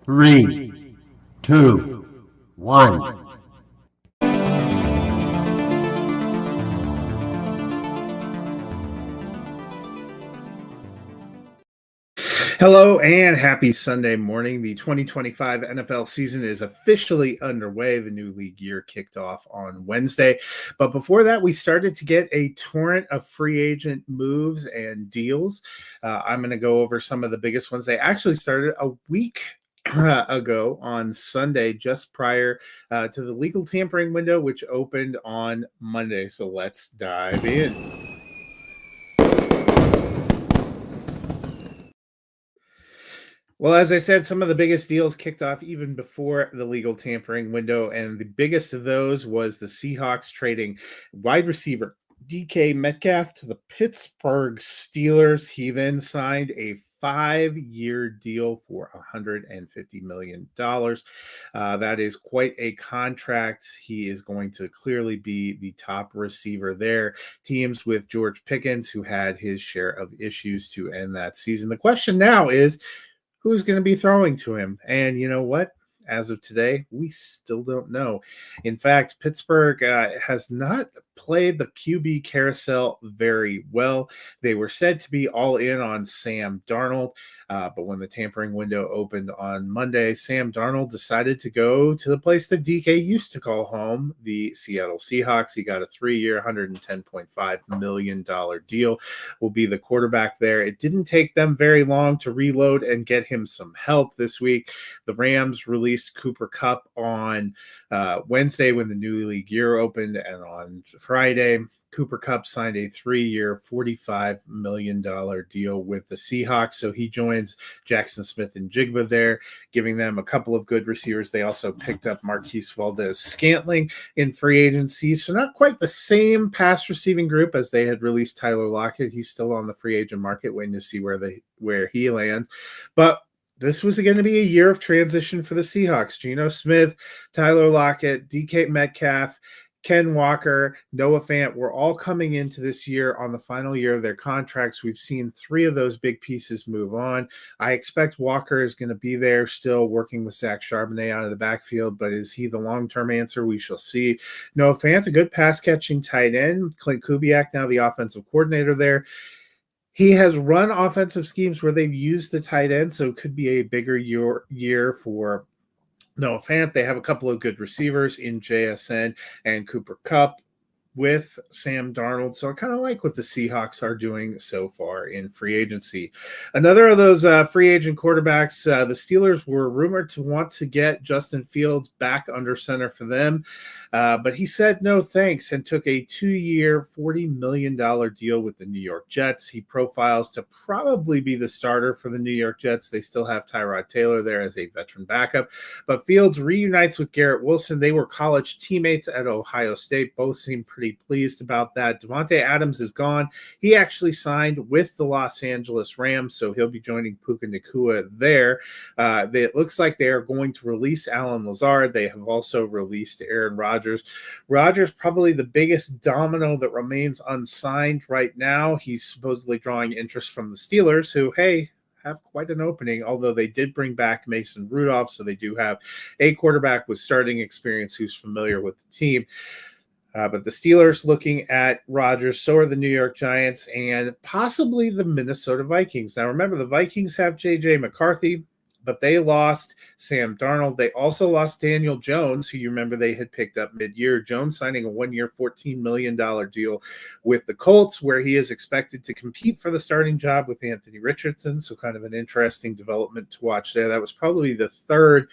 Three, two, one. Hello and happy Sunday morning. The 2025 NFL season is officially underway. The new league year kicked off on Wednesday. But before that, we started to get a torrent of free agent moves and deals. I'm going to go over some of the biggest ones. They actually started a week ago on Sunday, just prior to the legal tampering window, which opened on Monday. So let's dive in. Well, as I said, some of the biggest deals kicked off even before the legal tampering window, and the biggest of those was the Seahawks trading wide receiver DK Metcalf to the Pittsburgh Steelers. He then signed a 5-year deal for $150 million. That is quite a contract. He is going to clearly be the top receiver there. Teams with George Pickens, who had his share of issues to end that season. The question now is, who's going to be throwing to him? And you know what? As of today, we still don't know. In fact, Pittsburgh has not played the QB carousel very well. They were said to be all in on Sam Darnold, but when the tampering window opened on Monday, Sam Darnold decided to go to the place that DK used to call home, the Seattle Seahawks. He got a 3-year, $110.5 million deal, will be the quarterback there. It didn't take them very long to reload and get him some help this week. The Rams released Cooper Kupp on Wednesday when the new league year opened, and on Friday, Cooper Kupp signed a 3-year, $45 million deal with the Seahawks. So he joins Jackson Smith and Jigba there, giving them a couple of good receivers. They also picked up Marquise Valdez-Scantling in free agency. So not quite the same pass receiving group as they had released Tyler Lockett. He's still on the free agent market, waiting to see where he lands. But this was going to be a year of transition for the Seahawks. Geno Smith, Tyler Lockett, DK Metcalf, Ken Walker, Noah Fant were all coming into this year on the final year of their contracts. We've seen 3 of those big pieces move on. I expect Walker is going to be there still working with Zach Charbonnet out of the backfield, but is he the long-term answer? We shall see. Noah Fant, a good pass-catching tight end. Clint Kubiak, now the offensive coordinator there. He has run offensive schemes where they've used the tight end, so it could be a bigger year for Noah Fant. They have a couple of good receivers in JSN and Cooper Kupp with Sam Darnold. So I kind of like what the Seahawks are doing so far in free agency. Another of those free agent quarterbacks, the Steelers were rumored to want to get Justin Fields back under center for them. But he said no thanks and took a 2-year, $40 million deal with the New York Jets. He profiles to probably be the starter for the New York Jets. They still have Tyrod Taylor there as a veteran backup. But Fields reunites with Garrett Wilson. They were college teammates at Ohio State. Both seem pretty pleased about that. Davante Adams is gone. He actually signed with the Los Angeles Rams, so he'll be joining Puka Nacua there. It looks like they are going to release Allen Lazard. They have also released Aaron Rodgers. Rodgers, probably the biggest domino that remains unsigned right now. He's supposedly drawing interest from the Steelers, who, hey, have quite an opening, although they did bring back Mason Rudolph, so they do have a quarterback with starting experience who's familiar with the team. But the Steelers looking at Rodgers, so are the New York Giants, and possibly the Minnesota Vikings. Now, remember, the Vikings have J.J. McCarthy, but they lost Sam Darnold. They also lost Daniel Jones, who you remember they had picked up mid-year. Jones signing a 1-year, $14 million deal with the Colts, where he is expected to compete for the starting job with Anthony Richardson. So kind of an interesting development to watch there. That was probably the third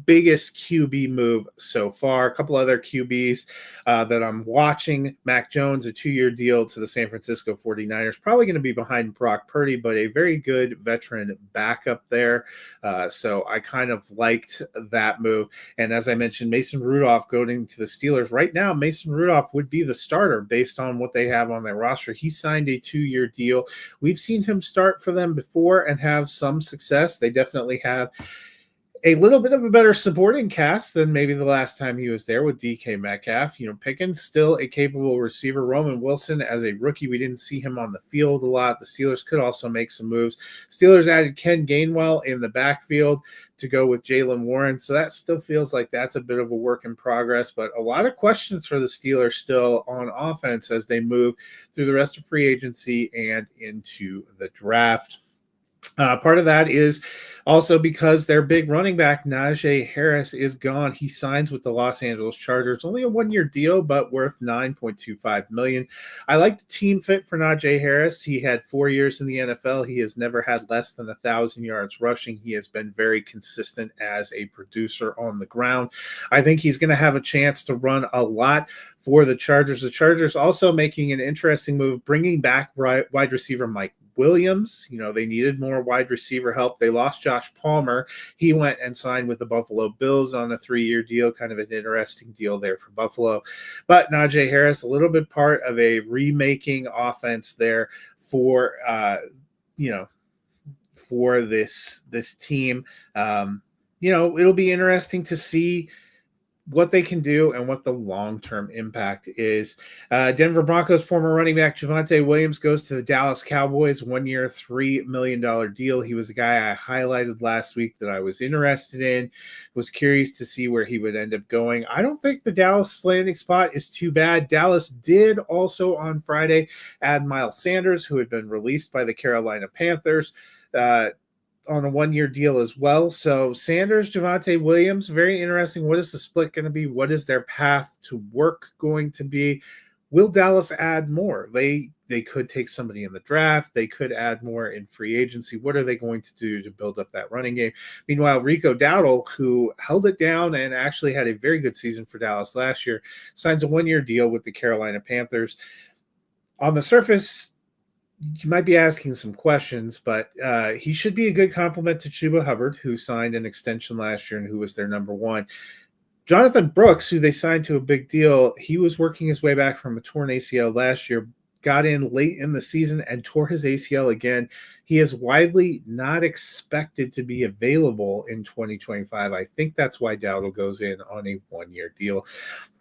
biggest QB move so far. A couple other QBs that I'm watching. Mac Jones, a 2-year deal to the San Francisco 49ers. Probably going to be behind Brock Purdy, but a very good veteran backup there. So I kind of liked that move. And as I mentioned, Mason Rudolph going to the Steelers. Right now, Mason Rudolph would be the starter based on what they have on their roster. He signed a 2-year deal. We've seen him start for them before and have some success. They definitely have a little bit of a better supporting cast than maybe the last time he was there with DK Metcalf. Pickens still a capable receiver. Roman Wilson as a rookie, we didn't see him on the field a lot. The Steelers could also make some moves. Steelers added Ken Gainwell in the backfield to go with Jaylen Warren. So that still feels like that's a bit of a work in progress, but a lot of questions for the Steelers still on offense as they move through the rest of free agency and into the draft. Part of that is also because their big running back, Najee Harris, is gone. He signs with the Los Angeles Chargers. Only a one-year deal, but worth $9.25 million. I like the team fit for Najee Harris. He had 4 years in the NFL. He has never had less than 1,000 yards rushing. He has been very consistent as a producer on the ground. I think he's going to have a chance to run a lot for the Chargers. The Chargers also making an interesting move, bringing back wide receiver Mike Williams. They needed more wide receiver help. They lost Josh Palmer. He went and signed with the Buffalo Bills on a 3-year deal, kind of an interesting deal there for Buffalo. But Najee Harris, a little bit part of a remaking offense there for, for this team. It'll be interesting to see what they can do and what the long-term impact is. Denver Broncos former running back Javonte Williams goes to the Dallas Cowboys, 1 year, $3 million deal. He was a guy I highlighted last week that I was interested in, was curious to see where he would end up going. I don't think the Dallas landing spot is too bad. Dallas did also on Friday add Miles Sanders, who had been released by the Carolina Panthers, on a 1-year deal as well. So Sanders, Javonte Williams, very interesting. What is the split going to be? What is their path to work going to be? Will Dallas add more? They could take somebody in the draft. They could add more in free agency. What are they going to do to build up that running game? Meanwhile, Rico Dowdle, who held it down and actually had a very good season for Dallas last year, signs a 1-year deal with the Carolina Panthers. On the surface, you might be asking some questions, but he should be a good complement to Chuba Hubbard, who signed an extension last year and who was their number one. Jonathan Brooks, who they signed to a big deal, he was working his way back from a torn ACL last year, got in late in the season and tore his ACL again. He is widely not expected to be available in 2025. I think that's why Dowdle goes in on a 1-year deal.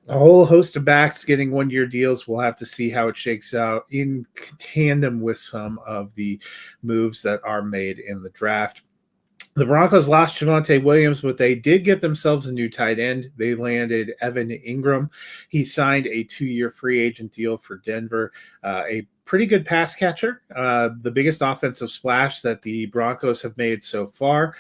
A whole host of backs getting 1-year deals. We'll have to see how it shakes out in tandem with some of the moves that are made in the draft. The Broncos lost Javonte Williams, but they did get themselves a new tight end. They landed Evan Ingram. He signed a 2-year free agent deal for Denver, a pretty good pass catcher. The biggest offensive splash that the Broncos have made so far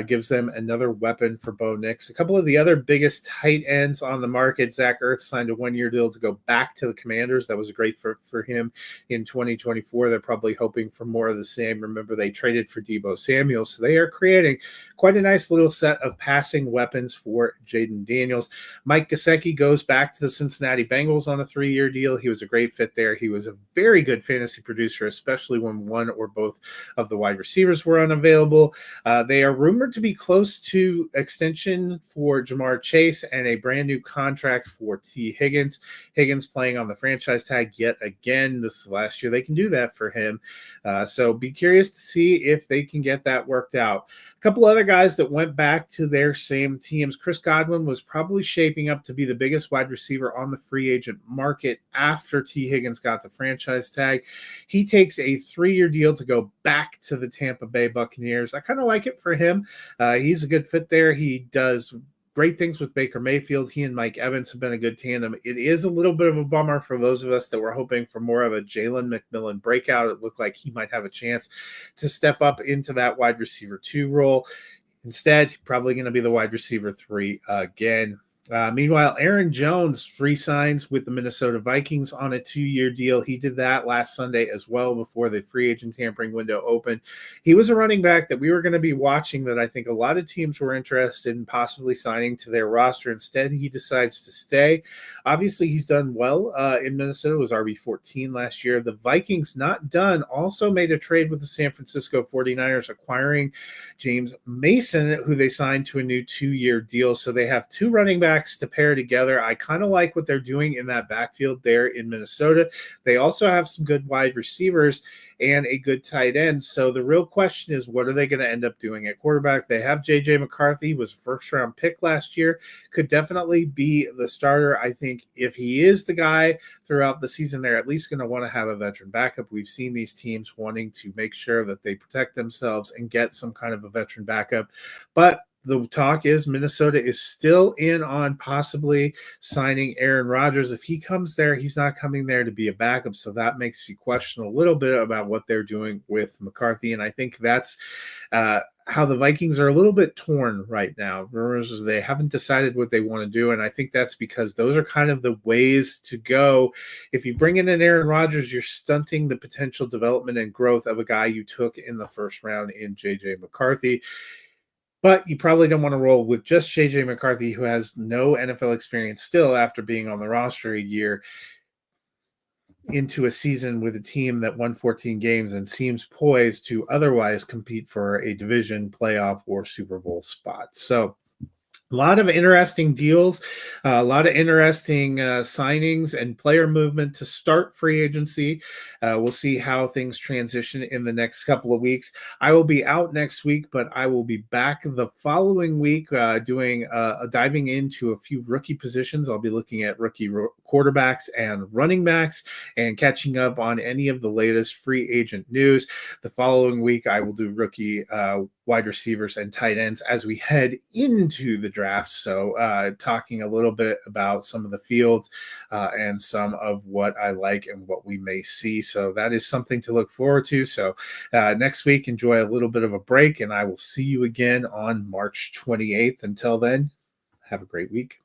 gives them another weapon for Bo Nix. A couple of the other biggest tight ends on the market, Zach Ertz signed a 1-year deal to go back to the Commanders. That was great for him in 2024. They're probably hoping for more of the same. Remember, they traded for Deebo Samuel, so they are creating quite a nice little set of passing weapons for Jaden Daniels. Mike Gesicki goes back to the Cincinnati Bengals on a 3-year deal. He was a great fit there. He was a very good fantasy producer, especially when one or both of the wide receivers were unavailable. They are rumored to be close to extension for Jamar Chase and a brand new contract for T. Higgins. Higgins playing on the franchise tag yet again this last year. They can do that for him. So be curious to see if they can get that worked out. A couple other guys that went back to their same teams. Chris Godwin was probably shaping up to be the biggest wide receiver on the free agent market after T. Higgins got the franchise tag. He takes a 3-year deal to go back to the Tampa Bay Buccaneers. I kind of like it for him. He's a good fit there. He does great things with Baker Mayfield. He and Mike Evans have been a good tandem. It is a little bit of a bummer for those of us that were hoping for more of a Jalen McMillan breakout. It looked like he might have a chance to step up into that wide receiver 2 role. Instead, probably going to be the wide receiver 3 again. Meanwhile, Aaron Jones free signs with the Minnesota Vikings on a 2-year deal. He did that last Sunday as well before the free agent tampering window opened. He was a running back that we were going to be watching that I think a lot of teams were interested in possibly signing to their roster. Instead, he decides to stay. Obviously, he's done well in Minnesota. It was RB14 last year. The Vikings, not done, also made a trade with the San Francisco 49ers, acquiring James Mason, who they signed to a new 2-year deal. So they have 2 running backs quarterbacks to pair together. I kind of like what they're doing in that backfield there in Minnesota. They also have some good wide receivers and a good tight end. So the real question is, what are they going to end up doing at quarterback? They have J.J. McCarthy, was a first-round pick last year, could definitely be the starter. I think if he is the guy throughout the season, they're at least going to want to have a veteran backup. We've seen these teams wanting to make sure that they protect themselves and get some kind of a veteran backup. But the talk is Minnesota is still in on possibly signing Aaron Rodgers. If he comes there, he's not coming there to be a backup. So that makes you question a little bit about what they're doing with McCarthy. And I think that's how the Vikings are a little bit torn right now. They haven't decided what they want to do. And I think that's because those are kind of the ways to go. If you bring in an Aaron Rodgers, you're stunting the potential development and growth of a guy you took in the first round in J.J. McCarthy. But you probably don't want to roll with just J.J. McCarthy, who has no NFL experience still after being on the roster a year, into a season with a team that won 14 games and seems poised to otherwise compete for a division, playoff, or Super Bowl spot. So a lot of interesting deals, a lot of interesting signings and player movement to start free agency. We'll see how things transition in the next couple of weeks. I will be out next week, but I will be back the following week doing diving into a few rookie positions. I'll be looking at rookie quarterbacks and running backs and catching up on any of the latest free agent news. The following week, I will do rookie wide receivers and tight ends as we head into the draft. So talking a little bit about some of the fields and some of what I like and what we may see. So that is something to look forward to. So next week, enjoy a little bit of a break, and I will see you again on March 28th. Until then, have a great week.